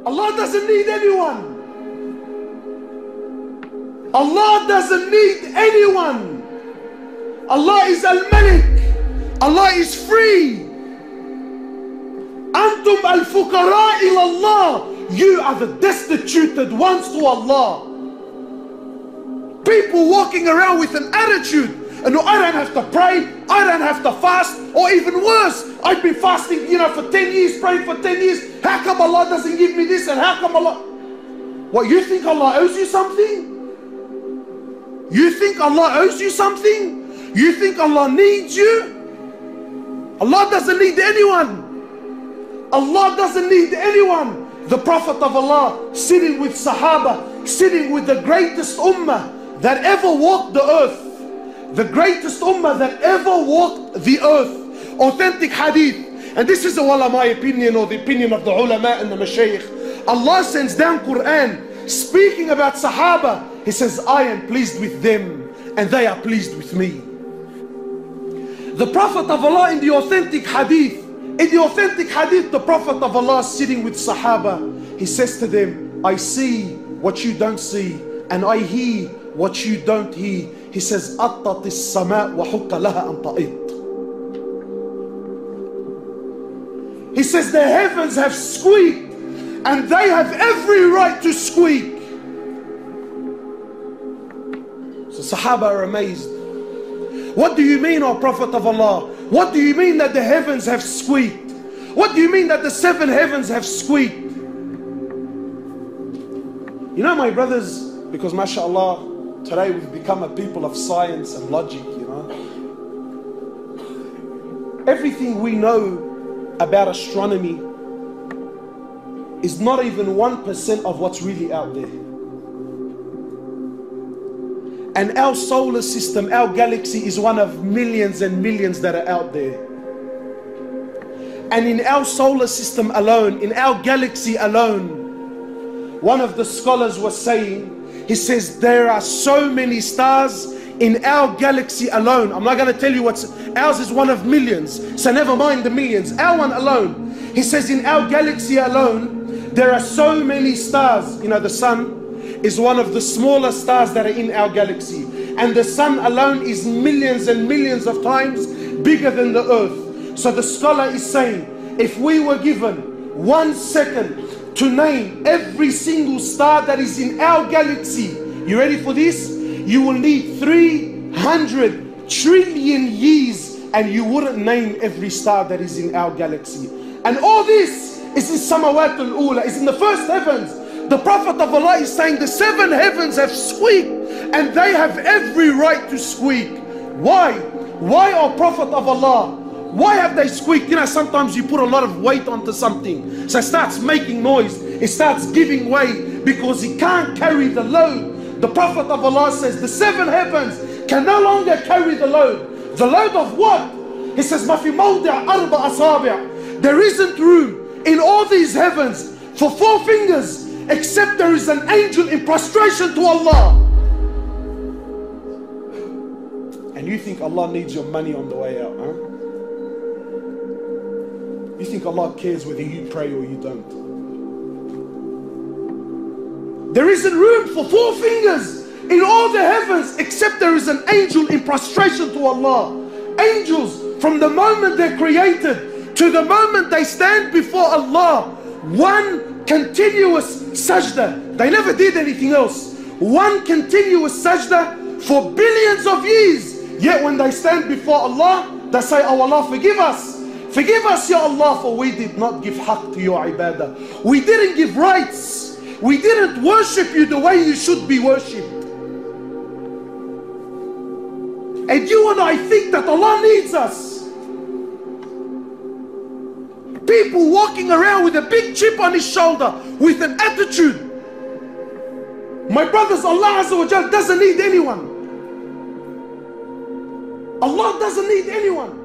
Allah doesn't need anyone. Allah doesn't need anyone. Allah is Al-Malik. Allah is free. Antum al-fuqara ila Allah. You are the destituted ones to Allah. People walking around with an attitude, and no, I don't have to pray, I don't have to fast, or even worse, I've been fasting, for 10 years, praying for 10 years. How come Allah doesn't give me this, and how come Allah... What, you think Allah owes you something? You think Allah owes you something? You think Allah needs you? Allah doesn't need anyone. Allah doesn't need anyone. The Prophet of Allah sitting with Sahaba, sitting with the greatest ummah that ever walked the earth. The greatest ummah that ever walked the earth. Authentic hadith. And this is my opinion, or the opinion of the ulama and the mashayikh. Allah sends down Quran speaking about Sahaba. He says, I am pleased with them and they are pleased with me. The Prophet of Allah in the authentic hadith, the Prophet of Allah sitting with Sahaba, he says to them, I see what you don't see, and I hear what you don't hear. He says, أَطَّتِ السَّمَاء وَحُقَّ لَهَا أَن تَأِطْ. He says, the heavens have squeaked, and they have every right to squeak. So Sahaba are amazed. What do you mean, O Prophet of Allah? What do you mean that the heavens have squeaked? What do you mean that the 7 heavens have squeaked? My brothers, because mashallah, today we've become a people of science and logic, Everything we know about astronomy is not even 1% of what's really out there. And our solar system, our galaxy, is one of millions and millions that are out there. And in our solar system alone, in our galaxy alone, one of the scholars was saying, he says, there are so many stars in our galaxy alone. I'm not going to tell you what's, ours is one of millions, so never mind the millions, our one alone. He says in our galaxy alone, there are so many stars. The sun is one of the smaller stars that are in our galaxy. And the sun alone is millions and millions of times bigger than the earth. So the scholar is saying, if we were given 1 second to name every single star that is in our galaxy, you ready for this? You will need 300 trillion years and you wouldn't name every star that is in our galaxy. And all this is in Samawat al-Ula, is in the first heavens. The Prophet of Allah is saying the 7 heavens have squeaked and they have every right to squeak. Why? Why, O Prophet of Allah? Why have they squeaked? Sometimes you put a lot of weight onto something, so it starts making noise, it starts giving way because it can't carry the load. The Prophet of Allah says the 7 heavens can no longer carry the load. The load of what? He says, مَا فِي مَوْضِعَ أَرْبَ أَصَابِعَ. There isn't room in all these heavens for 4 fingers, except there is an angel in prostration to Allah. And you think Allah needs your money on the way out, huh? You think Allah cares whether you pray or you don't? There isn't room for 4 fingers in all the heavens, except there is an angel in prostration to Allah. Angels, from the moment they're created to the moment they stand before Allah, one continuous sajda. They never did anything else. One continuous sajda for billions of years. Yet when they stand before Allah, they say, oh Allah, forgive us. Forgive us, Ya Allah, for we did not give haqq to your ibadah. We didn't give rights. We didn't worship you the way you should be worshipped. And you and I think that Allah needs us. People walking around with a big chip on his shoulder with an attitude. My brothers, Allah Azza wa Jal doesn't need anyone. Allah doesn't need anyone.